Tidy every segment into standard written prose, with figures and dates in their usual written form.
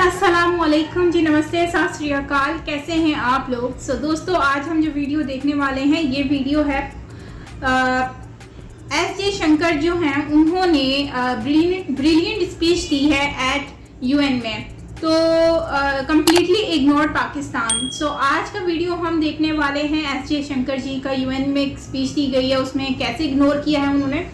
अस्सलामुअलैकुम जी, नमस्ते, सत श्री अकाल। कैसे हैं आप लोग? दोस्तों, आज हम जो वीडियो देखने वाले हैं, ये वीडियो है एस जयशंकर जो हैं उन्होंने ब्रिलियंट स्पीच दी है एट यूएन में, तो कम्प्लीटली इग्नोर्ड पाकिस्तान। आज का वीडियो हम देखने वाले हैं एस जयशंकर जी का यूएन में एक स्पीच दी गई है, उसमें कैसे इग्नोर किया है उन्होंने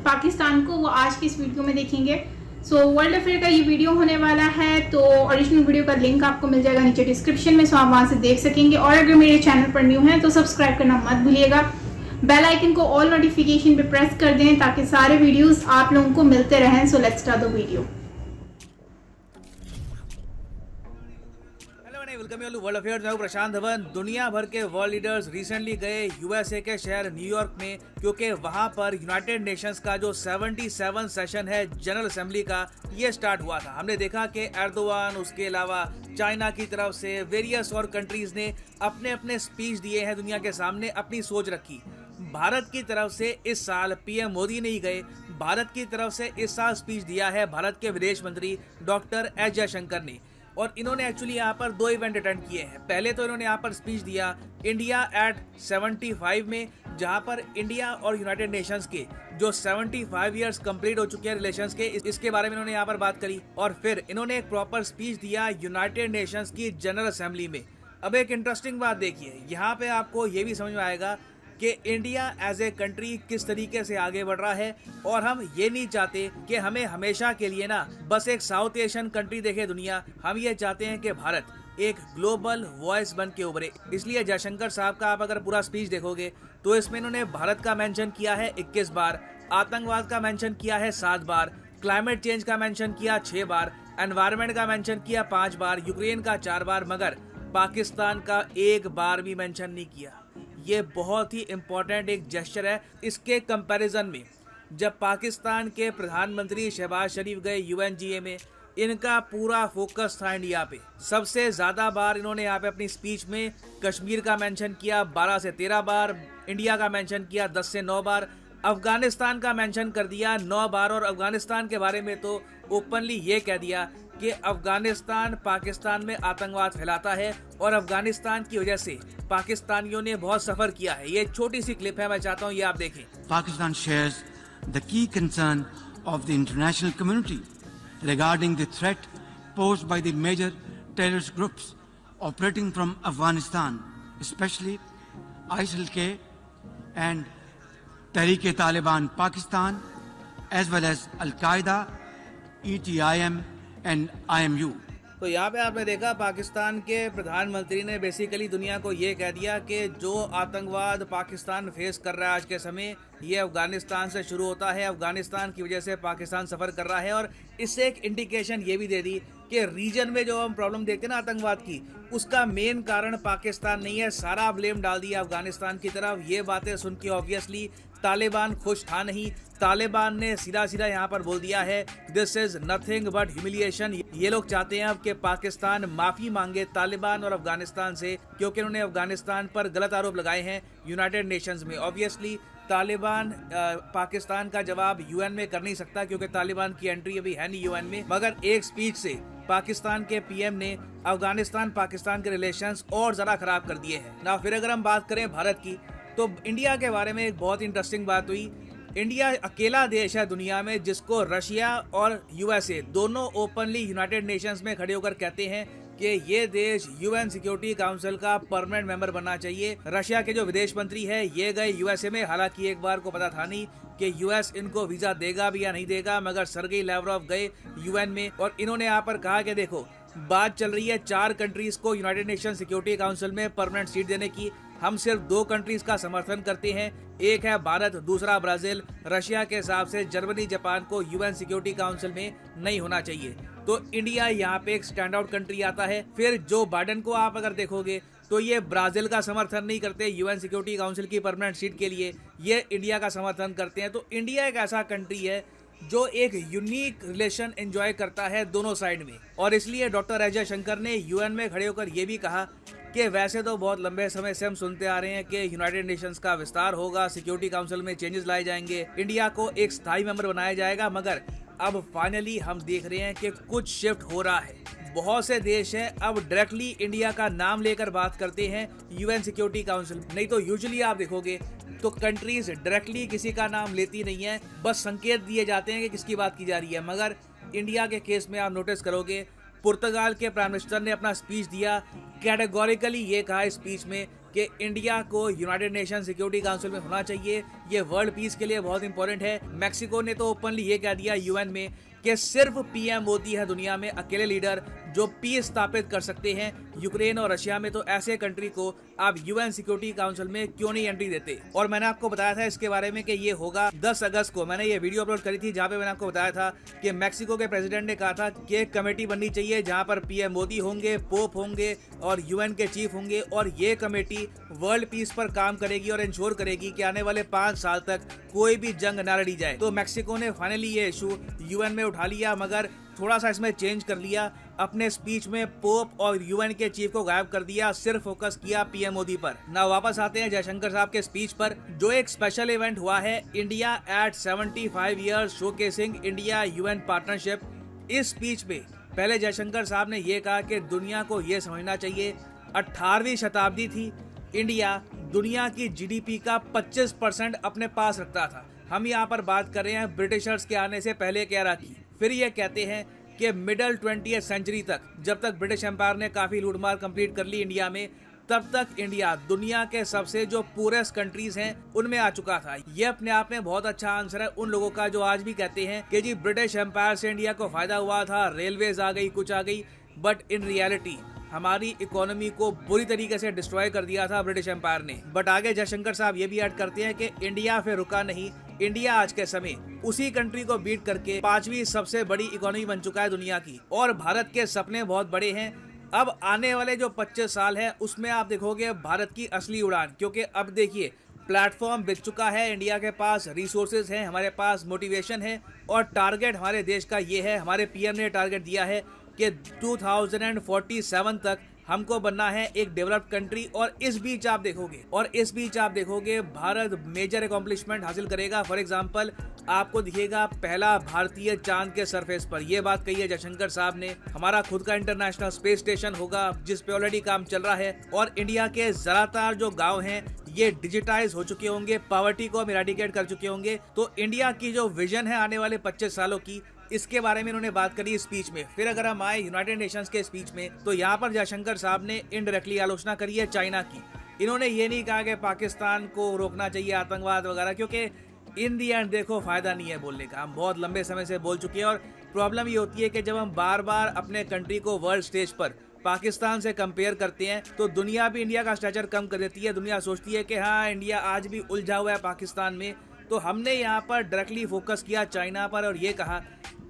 पाकिस्तान को, वो आज की इस वीडियो में देखेंगे। वर्ल्ड अफेयर का ये वीडियो होने वाला है, तो ओरिजिनल वीडियो का लिंक आपको मिल जाएगा नीचे डिस्क्रिप्शन में, आप वहाँ से देख सकेंगे। और अगर मेरे चैनल पर न्यू हैं तो सब्सक्राइब करना मत भूलिएगा, बेल आइकन को ऑल नोटिफिकेशन पे प्रेस कर दें ताकि सारे वीडियोस आप लोगों को मिलते रहें। Let's start the video. Welcome you world affairs. मैं हूं प्रशांत धवन। दुनिया भर के वर्ल्ड लीडर्स रिसेंटली गए यूएसए के शहर न्यूयॉर्क में, क्योंकि वहां पर यूनाइटेड नेशंस का जो 77 सेशन है जनरल असेंबली का, ये स्टार्ट हुआ था। हमने देखा कि एर्दोगान, उसके अलावा चाइना की तरफ से वेरियस और कंट्रीज ने अपने अपने स्पीच दिए हैं, दुनिया के सामने अपनी सोच रखी। भारत की तरफ से इस साल पीएम मोदी नहीं गए, भारत की तरफ से इस साल स्पीच दिया है भारत के विदेश मंत्री डॉक्टर एस जयशंकर ने। और इन्होंने एक्चुअली यहाँ पर 2 इवेंट अटेंड किए हैं। पहले तो इन्होंने यहाँ पर स्पीच दिया इंडिया एट 75 में, जहाँ पर इंडिया और यूनाइटेड नेशंस के जो 75 इयर्स कंप्लीट हो चुके हैं रिलेशंस के, इसके बारे में इन्होंने यहाँ पर बात करी। और फिर इन्होंने एक प्रॉपर स्पीच दिया यूनाइटेड नेशंस की जनरल असेंबली में। अब एक इंटरेस्टिंग बात देखिए, यहाँ पे आपको ये भी समझ में आएगा कि इंडिया एज ए कंट्री किस तरीके से आगे बढ़ रहा है। और हम ये नहीं चाहते कि हमें हमेशा के लिए ना बस एक साउथ एशियन कंट्री देखे दुनिया, हम ये चाहते हैं कि भारत एक ग्लोबल वॉइस बन के उभरे। इसलिए जयशंकर साहब का आप अगर पूरा स्पीच देखोगे तो इसमें इन्होंने भारत का मेंशन किया है 21 बार, आतंकवाद का मेंशन किया है 7 बार, क्लाइमेट चेंज का मेंशन किया 6 बार, एनवायरमेंट का मेंशन किया 5 बार, यूक्रेन का 4 बार, मगर पाकिस्तान का 1 बार भी मेंशन नहीं किया। ये बहुत ही इम्पोर्टेंट एक जेस्चर है। इसके कंपैरिजन में जब पाकिस्तान के प्रधानमंत्री शहबाज शरीफ गए यूएनजीए में, इनका पूरा फोकस था इंडिया पे। सबसे ज़्यादा बार इन्होंने यहाँ पे अपनी स्पीच में कश्मीर का मेंशन किया 12 से 13 बार, इंडिया का मेंशन किया 10 से 9 बार, अफगानिस्तान का मेंशन कर दिया 9 बार। और अफगानिस्तान के बारे में तो ओपनली ये कह दिया कि अफगानिस्तान पाकिस्तान में आतंकवाद फैलाता है और अफगानिस्तान की वजह से पाकिस्तानियों ने बहुत सफर किया है। ये छोटी सी क्लिप है, मैं चाहता हूँ ये आप देखें। Pakistan shares the key concern of the international community regarding the threat posed by the major terrorist groups operating from Afghanistan, especially ISIL-K and Tehreek-e-Taliban Pakistan, as well as Al-Qaeda, ETIM and IMU. तो यहाँ पे आपने देखा पाकिस्तान के प्रधानमंत्री ने basically दुनिया को ये कह दिया कि जो आतंकवाद पाकिस्तान फेस कर रहा है आज के समय, ये अफगानिस्तान से शुरू होता है, अफगानिस्तान की वजह से पाकिस्तान सफ़र कर रहा है। और इससे एक इंडिकेशन ये भी दे दी कि रीजन में जो हम प्रॉब्लम देखते हैं ना आतंकवाद की, उसका मेन कारण पाकिस्तान नहीं है, सारा ब्लेम डाल दिया अफगानिस्तान की तरफ। ये बातें सुन के ऑब्वियसली तालिबान खुश था नहीं। तालिबान ने सीधा सीधा यहाँ पर बोल दिया है this is nothing but humiliation. ये लोग चाहते हैं अब कि पाकिस्तान माफी मांगे तालिबान और अफगानिस्तान से, क्योंकि उन्होंने अफगानिस्तान पर गलत आरोप लगाए हैं यूनाइटेड नेशंस में। ऑब्वियसली तालिबान पाकिस्तान का जवाब यूएन में कर नहीं सकता, क्योंकि तालिबान की एंट्री अभी है नहीं यूएन में। मगर एक स्पीच से पाकिस्तान के पीएम ने अफगानिस्तान पाकिस्तान के रिलेशंस और ज़रा खराब कर दिए हैं ना। फिर अगर हम बात करें भारत की, तो इंडिया के बारे में एक बहुत इंटरेस्टिंग बात हुई। इंडिया अकेला देश है दुनिया में जिसको रशिया और यूएसए दोनों ओपनली यूनाइटेड नेशंस में खड़े होकर कहते हैं कि ये देश यूएन सिक्योरिटी काउंसिल का परमानेंट मेंबर बनना चाहिए। रशिया के जो विदेश मंत्री है ये गए यूएसए में, हालांकि एक बार को पता था नहीं कि यूएस इनको वीजा देगा भी या नहीं देगा, मगर सर्गेई लैवरोव गए यूएन में और इन्होंने यहाँ पर कहा कि देखो बात चल रही है 4 कंट्रीज को यूनाइटेड नेशन सिक्योरिटी काउंसिल में परमानेंट सीट देने की, हम सिर्फ 2 कंट्रीज का समर्थन करते हैं, एक है भारत, दूसरा ब्राजील। रशिया के हिसाब से जर्मनी, जापान को यूएन सिक्योरिटी काउंसिल में नहीं होना चाहिए। तो इंडिया यहाँ पे एक स्टैंड आउट कंट्री आता है। फिर जो बाइडेन को आप अगर देखोगे तो ये ब्राजील का समर्थन नहीं करते यूएन सिक्योरिटी काउंसिल की परमानेंट सीट के लिए, ये इंडिया का समर्थन करते हैं। तो इंडिया एक ऐसा कंट्री है जो एक यूनिक रिलेशन एंजॉय करता है दोनों साइड में। और इसलिए डॉक्टर एस जयशंकर ने यूएन में खड़े होकर ये भी कहा कि वैसे तो बहुत लंबे समय से हम सुनते आ रहे हैं कि यूनाइटेड नेशंस का विस्तार होगा, सिक्योरिटी काउंसिल में चेंजेस लाए जाएंगे, इंडिया को एक स्थायी मेंबर बनाया जाएगा, मगर अब फाइनली हम देख रहे हैं कि कुछ शिफ्ट हो रहा है। बहुत से देश हैं अब डायरेक्टली इंडिया का नाम लेकर बात करते हैं यूएन सिक्योरिटी काउंसिल। नहीं तो यूजुअली आप देखोगे तो कंट्रीज डायरेक्टली किसी का नाम लेती नहीं है, बस संकेत दिए जाते हैं कि किसकी बात की जा रही है। मगर इंडिया के केस में आप नोटिस करोगे पुर्तगाल के प्राइम मिनिस्टर ने अपना स्पीच दिया, कैटेगोरिकली ये कहा इस स्पीच में कि इंडिया को यूनाइटेड नेशन सिक्योरिटी काउंसिल में होना चाहिए, ये वर्ल्ड पीस के लिए बहुत इंपॉर्टेंट है। मैक्सिको ने तो ओपनली ये कह दिया यूएन में कि सिर्फ पीएम मोदी है दुनिया में अकेले लीडर जो पीस स्थापित कर सकते हैं यूक्रेन और रशिया में, तो ऐसे कंट्री को आप यूएन सिक्योरिटी काउंसिल में क्यों नहीं एंट्री देते। और मैंने आपको बताया था इसके बारे में कि ये होगा 10 अगस्त को। मैंने ये वीडियो अपलोड करी थी जहाँ पे मैंने आपको बताया था कि मैक्सिको के प्रेसिडेंट ने कहा था कि एक कमेटी बननी चाहिए जहाँ पर पीएम मोदी होंगे, पोप होंगे और यूएन के चीफ होंगे, और ये कमेटी वर्ल्ड पीस पर काम करेगी और इंश्योर करेगी कि आने वाले 5 साल तक कोई भी जंग ना लड़ी जाए। तो मैक्सिको ने फाइनली ये इशू यूएन में उठा लिया, मगर थोड़ा सा इसमें चेंज कर लिया। अपने स्पीच में पोप और यूएन के चीफ को गायब कर दिया, सिर्फ फोकस किया पीएम मोदी पर। ना वापस आते हैं जयशंकर साहब के स्पीच पर, जो एक स्पेशल इवेंट हुआ है India at 75 years showcasing India UN partnership. इस स्पीच में पहले जयशंकर साहब ने यह कहा कि दुनिया को यह समझना चाहिए 18वीं शताब्दी थी, इंडिया दुनिया की जीडीपी का 25% अपने पास रखता था। हम यहाँ पर बात कर रहे हैं ब्रिटिशर्स के आने से पहले के एरा की। फिर ये कहते हैं कि मिडल 20th सेंचुरी तक, जब तक ब्रिटिश एम्पायर ने काफी लूटमार कंप्लीट कर ली इंडिया में, तब तक इंडिया दुनिया के सबसे जो पूरेस्ट कंट्रीज हैं उनमें आ चुका था। ये अपने आप में बहुत अच्छा आंसर है उन लोगों का जो आज भी कहते हैं कि जी ब्रिटिश एम्पायर से इंडिया को फायदा हुआ था, रेलवेज आ गई, कुछ आ गई, बट इन रियलिटी हमारी इकोनॉमी को बुरी तरीके से डिस्ट्रॉय कर दिया था ब्रिटिश एम्पायर ने। बट आगे जयशंकर साहब ये भी ऐड करते हैं कि इंडिया फिर रुका नहीं, इंडिया आज के समय उसी कंट्री को बीट करके 5वीं सबसे बड़ी इकोनॉमी बन चुका है दुनिया की, और भारत के सपने बहुत बड़े हैं। अब आने वाले जो 25 साल है उसमें आप देखोगे भारत की असली उड़ान, क्योंकि अब देखिए प्लेटफॉर्म बिक चुका है, इंडिया के पास रिसोर्सेज हैं, हमारे पास मोटिवेशन है, और टारगेट हमारे देश का ये है, हमारे पीएम ने टारगेट दिया है कि 2047 तक हमको बनना है एक डेवलप्ड कंट्री। और इस बीच आप देखोगे भारत मेजर अकॉम्प्लिशमेंट हासिल करेगा। फॉर एग्जांपल आपको दिखेगा पहला भारतीय चांद के सरफेस पर, यह बात कही है जयशंकर साहब ने। हमारा खुद का इंटरनेशनल स्पेस स्टेशन होगा जिस पे ऑलरेडी काम चल रहा है, और इंडिया के ज्यादातर जो गांव हैं ये डिजिटाइज हो चुके होंगे, पॉवर्टी को हम इरेडिकेट कर चुके होंगे। तो इंडिया की जो विजन है आने वाले 25 सालों की, इसके बारे में इन्होंने बात करी स्पीच में। फिर अगर हम आए यूनाइटेड नेशंस के स्पीच में, तो यहाँ पर जयशंकर साहब ने इनडायरेक्टली आलोचना करी है चाइना की। इन्होंने ये नहीं कहा कि पाकिस्तान को रोकना चाहिए आतंकवाद वगैरह, क्योंकि इन दी एंड देखो फायदा नहीं है बोलने का, हम बहुत लंबे समय से बोल चुके हैं। और प्रॉब्लम ये होती है कि जब हम बार बार अपने कंट्री को वर्ल्ड स्टेज पर पाकिस्तान से कंपेयर करते हैं तो दुनिया भी इंडिया का स्टैचर कम कर देती है। दुनिया सोचती है कि हाँ इंडिया आज भी उलझा हुआ है पाकिस्तान में। तो हमने यहाँ पर डायरेक्टली फोकस किया चाइना पर, और ये कहा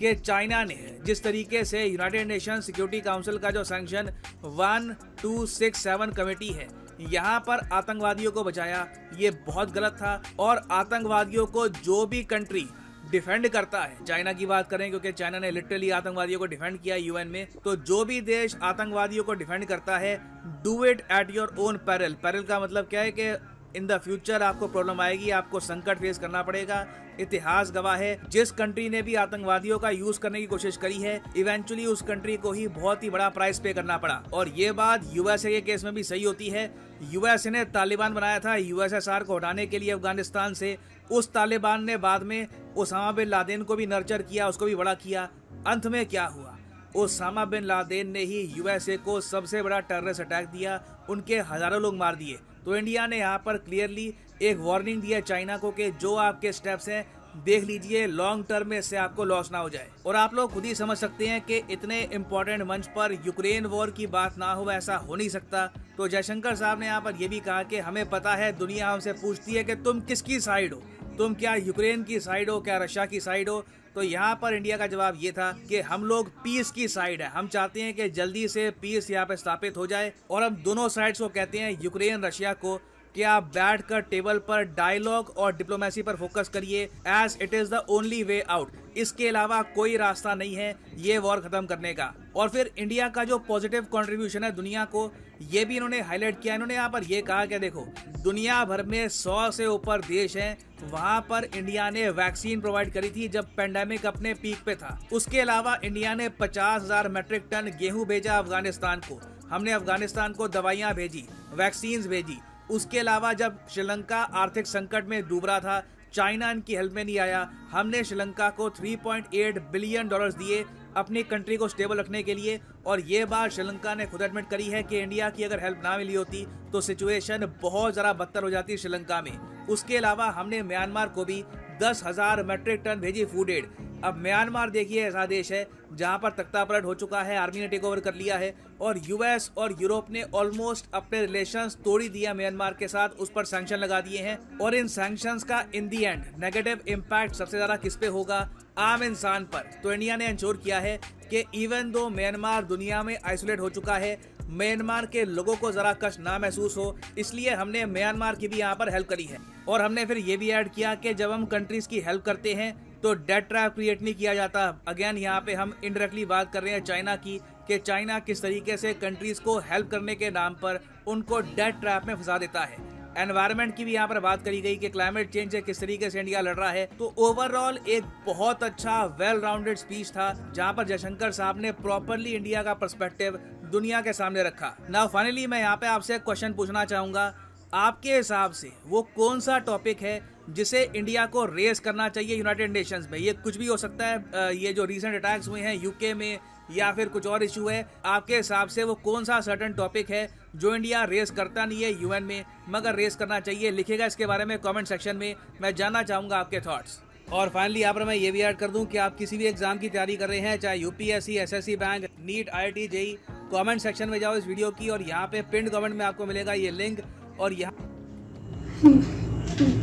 कि चाइना ने जिस तरीके से यूनाइटेड नेशन सिक्योरिटी काउंसिल का जो सैंक्शन 1267 कमेटी है यहाँ पर आतंकवादियों को बचाया, ये बहुत गलत था। और आतंकवादियों को जो भी कंट्री डिफेंड करता है, चाइना की बात करें क्योंकि चाइना ने लिटरली आतंकवादियों को डिफेंड किया यूएन में, तो जो भी देश आतंकवादियों को डिफेंड करता है, do it at your own peril. Peril का मतलब क्या है कि इन द फ्यूचर आपको प्रॉब्लम आएगी, आपको संकट फेस करना पड़ेगा। इतिहास गवाह है जिस कंट्री ने भी आतंकवादियों का यूज करने की कोशिश करी है, इवेंचुअली उस कंट्री को ही बहुत ही बड़ा प्राइस पे करना पड़ा। और ये बात यूएसए के केस में भी सही होती है। यूएसए ने तालिबान बनाया था यूएसएसआर को हटाने के लिए अफगानिस्तान से, उस तालिबान ने बाद में ओसामा बिन लादेन को भी नर्चर किया, उसको भी बड़ा किया। अंत में क्या हुआ, ओसामा बिन लादेन ने ही यूएसए को सबसे बड़ा टेररिस्ट अटैक दिया, उनके हजारों लोग मार दिए। तो इंडिया ने यहाँ पर क्लियरली एक वार्निंग दिया चाइना को कि जो आपके स्टेप्स हैं देख लीजिए, लॉन्ग टर्म में इससे आपको लॉस ना हो जाए। और आप लोग खुद ही समझ सकते हैं कि इतने इंपॉर्टेंट मंच पर यूक्रेन वॉर की बात ना हो, ऐसा हो नहीं सकता। तो जयशंकर साहब ने यहाँ पर यह भी कहा कि हमें पता है दुनिया हमसे पूछती है कि तुम किसकी साइड हो, तुम क्या यूक्रेन की साइड हो, क्या रशिया की साइड हो। तो यहाँ पर इंडिया का जवाब ये था कि हम लोग पीस की साइड है, हम चाहते हैं कि जल्दी से पीस यहाँ पे स्थापित हो जाए। और हम दोनों साइड्स को कहते हैं, यूक्रेन रशिया को, कि आप बैठकर टेबल पर डायलॉग और डिप्लोमेसी पर फोकस करिए, as it is the only way out. इसके अलावा कोई रास्ता नहीं है ये वॉर खत्म करने का। और फिर इंडिया का जो पॉजिटिव कंट्रीब्यूशन है दुनिया को, ये भी इन्होंने हाईलाइट किया। इन्होंने यहाँ पर ये कहा कि देखो, दुनिया भर में 100 से ऊपर देश हैं, वहां पर इंडिया ने वैक्सीन प्रोवाइड करी थी जब पेंडेमिक अपने पीक पे था। उसके अलावा इंडिया ने 50,000 मेट्रिक टन गेहूं भेजा अफगानिस्तान को। हमने अफगानिस्तान को दवाइयां भेजी, वैक्सीन भेजी। उसके अलावा जब श्रीलंका आर्थिक संकट में डूब रहा था, चाइना इनकी हेल्प में नहीं आया, हमने श्रीलंका को $3.8 बिलियन दिए अपनी कंट्री को स्टेबल रखने के लिए। और ये बात श्रीलंका ने खुद एडमिट करी है कि इंडिया की अगर हेल्प ना मिली होती तो सिचुएशन बहुत ज़्यादा बदतर हो जाती श्रीलंका में। उसके अलावा हमने म्यांमार को भी 10,000 मेट्रिक टन भेजी फूड एड। अब म्यांमार देखिए ऐसा देश है जहां पर तख्तापलट हो चुका है, आर्मी ने टेक ओवर कर लिया है और यूएस और यूरोप ने ऑलमोस्ट अपने रिलेशंस तोड़ ही दिया म्यांमार के साथ, उस पर सैंक्शन लगा दिए हैं। और इन सैंक्शंस का इन दी एंड नेगेटिव इम्पैक्ट सबसे ज्यादा किस पे होगा? आम इंसान पर। तो इंडिया ने इंश्योर किया है कि इवन दो म्यांमार दुनिया में आइसोलेट हो चुका है, म्यांमार के लोगों को जरा कष्ट ना महसूस हो, इसलिए हमने म्यांमार की भी यहाँ पर हेल्प करी है। और हमने फिर ये भी ऐड किया कि जब हम कंट्रीज की हेल्प करते हैं तो डेट ट्रैप क्रिएट नहीं किया जाता। अगेन यहाँ पे हम इनडायरेक्टली बात कर रहे हैं चाइना की, कि चाइना किस तरीके से कंट्रीज को हेल्प करने के नाम पर उनको डेट ट्रैप में फंसा देता है। एनवायरनमेंट की भी यहाँ पर बात करी गई कि क्लाइमेट चेंज से किस तरीके से इंडिया लड़ रहा है। तो ओवरऑल एक बहुत अच्छा वेल राउंडेड स्पीच था जहाँ पर जयशंकर साहब ने प्रॉपरली इंडिया का पर्सपेक्टिव दुनिया के सामने रखा। नाउ फाइनली मैं यहाँ पे आपसे एक क्वेश्चन पूछना चाहूंगा, आपके हिसाब से वो कौन सा टॉपिक है जिसे इंडिया को रेस करना चाहिए यूनाइटेड नेशंस में? ये कुछ भी हो सकता है, ये जो रिसेंट अटैक्स हुए हैं यूके में या फिर कुछ और इशू है, आपके हिसाब से वो कौन सा सर्टेन टॉपिक है जो इंडिया रेस करता नहीं है यूएन में मगर रेस करना चाहिए? लिखेगा इसके बारे में कमेंट सेक्शन में, मैं जानना चाहूँगा आपके थॉट्स। और फाइनली यहाँ पर मैं ये भी ऐड कर दूं कि आप किसी भी एग्जाम की तैयारी कर रहे हैं, चाहे UPSC, SSC bank, NEET, IIT, JEE, comment section में जाओ इस वीडियो की और यहाँ पे पिन कमेंट में आपको मिलेगा ये लिंक। और यहाँ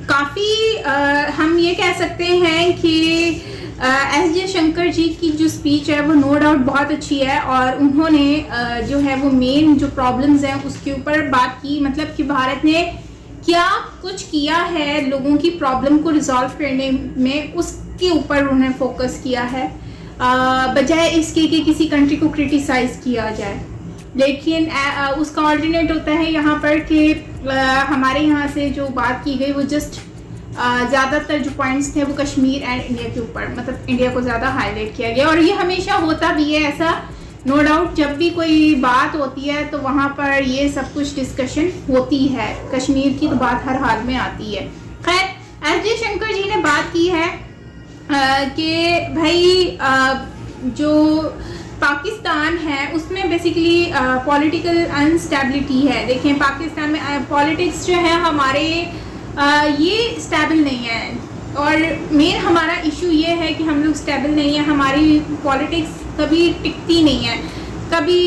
काफ़ी हम ये कह सकते हैं कि एस जयशंकर जी की जो स्पीच है वो नो डाउट बहुत अच्छी है और उन्होंने जो है वो मेन जो प्रॉब्लम्स हैं उसके ऊपर बात की, मतलब कि भारत ने क्या कुछ किया है लोगों की प्रॉब्लम को रिजॉल्व करने में, उसके ऊपर उन्होंने फोकस किया है बजाय इसके कि किसी कंट्री को क्रिटिसाइज किया जाए। लेकिन उसका ऑल्टरनेट होता है यहाँ पर कि हमारे यहाँ से जो बात की गई वो जस्ट ज़्यादातर जो पॉइंट्स थे वो कश्मीर एंड इंडिया के ऊपर, मतलब इंडिया को ज़्यादा हाईलाइट किया गया। और ये हमेशा होता भी है ऐसा, नो डाउट जब भी कोई बात होती है तो वहाँ पर ये सब कुछ डिस्कशन होती है, कश्मीर की तो बात हर हाल में आती है। खैर एस जयशंकर जी ने बात की है कि भाई जो पाकिस्तान है उसमें बेसिकली पॉलिटिकल अनस्टेबिलिटी है। देखें पाकिस्तान में पॉलिटिक्स जो है हमारे ये स्टेबल नहीं है और मेन हमारा इशू ये है कि हम लोग स्टेबल नहीं है, हमारी पॉलिटिक्स कभी टिकती नहीं है, कभी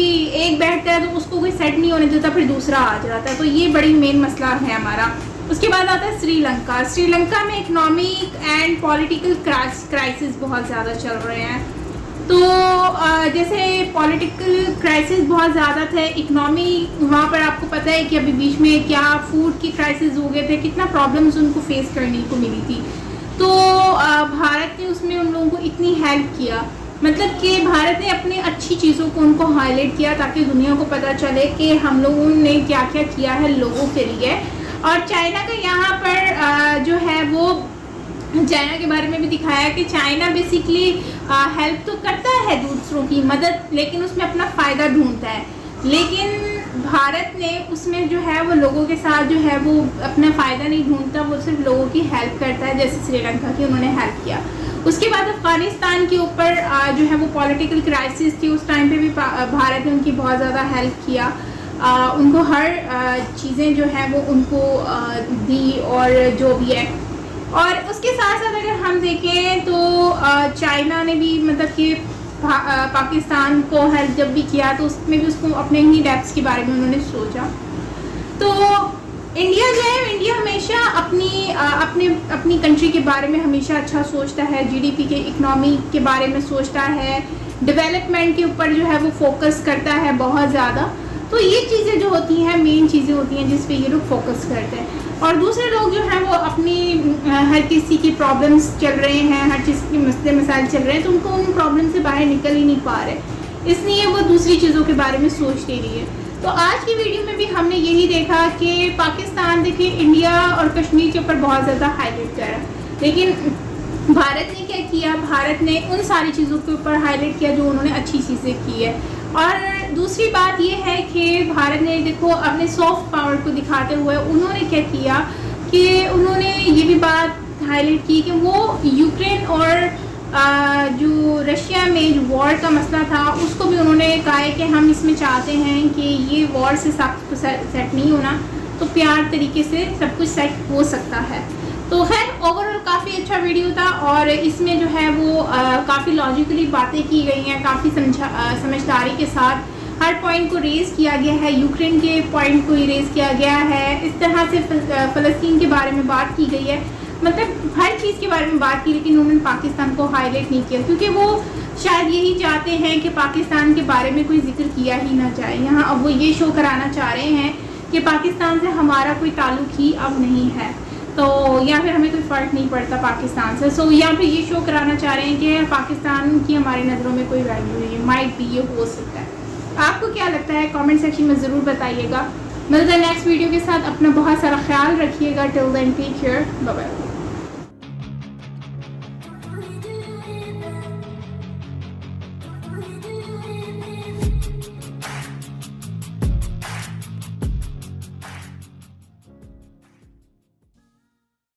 एक बैठता है तो उसको कोई सेट नहीं होने देता फिर दूसरा आ जाता है, तो ये बड़ी मेन मसला है हमारा। उसके बाद आता है श्रीलंका। श्रीलंका में इकोनॉमिक एंड पॉलिटिकल क्राइसिस बहुत ज़्यादा चल रहे हैं। तो जैसे पॉलिटिकल क्राइसिस बहुत ज़्यादा थे, इकनॉमी वहाँ पर आपको पता है कि अभी बीच में क्या फूड की क्राइसिस हो गए थे, कितना प्रॉब्लम्स उनको फेस करने को मिली थी। तो भारत ने उसमें उन लोगों को इतनी हेल्प किया, मतलब कि भारत ने अपनी अच्छी चीज़ों को उनको हाईलाइट किया ताकि दुनिया को पता चले कि हम लोगों ने क्या क्या किया है लोगों के लिए। और चाइना का यहाँ पर जो है वो चाइना के बारे में भी दिखाया कि चाइना बेसिकली हेल्प तो करता है दूसरों की मदद, लेकिन उसमें अपना फ़ायदा ढूंढता है। लेकिन भारत ने उसमें जो है वो लोगों के साथ जो है वो अपना फ़ायदा नहीं ढूंढता, वो सिर्फ लोगों की हेल्प करता है, जैसे श्रीलंका की उन्होंने हेल्प किया। उसके बाद अफ़गानिस्तान के ऊपर जो है वो पॉलिटिकल क्राइसिस थी, उस टाइम पे भी भारत ने उनकी बहुत ज़्यादा हेल्प किया, उनको हर चीज़ें जो है वो उनको दी और जो भी है। और उसके साथ साथ अगर हम देखें तो चाइना ने भी मतलब कि पाकिस्तान को हेल्प जब भी किया तो उसमें भी उसको अपने ही डेप्स के बारे में उन्होंने सोचा। तो इंडिया जो है, इंडिया हमेशा अपनी कंट्री के बारे में हमेशा अच्छा सोचता है, जीडीपी के इकनॉमी के बारे में सोचता है, डेवलपमेंट के ऊपर जो है वो फोकस करता है बहुत ज़्यादा। तो ये चीज़ें जो होती हैं मेन चीज़ें होती हैं जिस पे ये लोग फोकस करते हैं। और दूसरे लोग जो हैं वो अपनी हर किसी की प्रॉब्लम्स चल रहे हैं, हर चीज़ के मसले मसाइल चल रहे हैं, तो उनको उन प्रॉब्लम से बाहर निकल ही नहीं पा रहे, इसलिए वो दूसरी चीज़ों के बारे में सोचते नहीं है। तो आज की वीडियो में भी हमने यही देखा कि पाकिस्तान देखिए इंडिया और कश्मीर के ऊपर बहुत ज़्यादा हाईलाइट कर रहा है, लेकिन भारत ने क्या किया, भारत ने उन सारी चीज़ों के ऊपर हाईलाइट किया जो उन्होंने अच्छी चीज़ें की है। और दूसरी बात ये है कि भारत ने देखो अपने सॉफ्ट पावर को दिखाते हुए उन्होंने क्या किया कि उन्होंने ये भी बात हाईलाइट की कि वो यूक्रेन और जो रशिया में जो वॉर का मसला था उसको भी उन्होंने कहा है कि हम इसमें चाहते हैं कि ये वॉर से सब कुछ सेट नहीं होना, तो प्यार तरीके से सब कुछ सेट हो सकता है। तो खैर ओवरऑल काफ़ी अच्छा वीडियो था और इसमें जो है वो काफ़ी लॉजिकली बातें की गई हैं, काफ़ी समझदारी के साथ हर पॉइंट को रेज़ किया गया है, यूक्रेन के पॉइंट को रेज़ किया गया है, इस तरह से फ़लस्तीन के बारे में बात की गई है, मतलब हर चीज़ के बारे में बात की, लेकिन उन्होंने पाकिस्तान को हाईलाइट नहीं किया क्योंकि वो शायद यही चाहते हैं कि पाकिस्तान के बारे में कोई जिक्र किया ही ना जाए। यहाँ अब वो ये शो कराना चाह रहे हैं कि पाकिस्तान से हमारा कोई ताल्लुक़ ही अब नहीं है, तो या फिर हमें कोई फ़र्क नहीं पड़ता पाकिस्तान से। सो यहाँ पे ये शो कराना चाह रहे हैं कि पाकिस्तान की हमारी नज़रों में कोई वैल्यू नहीं है, माइट भी ये हो सकता है। आपको क्या लगता है कमेंट सेक्शन में ज़रूर बताइएगा। मिलते हैं नेक्स्ट वीडियो के साथ, अपना बहुत सारा ख्याल रखिएगा। Till then take care, bye bye. What do we do?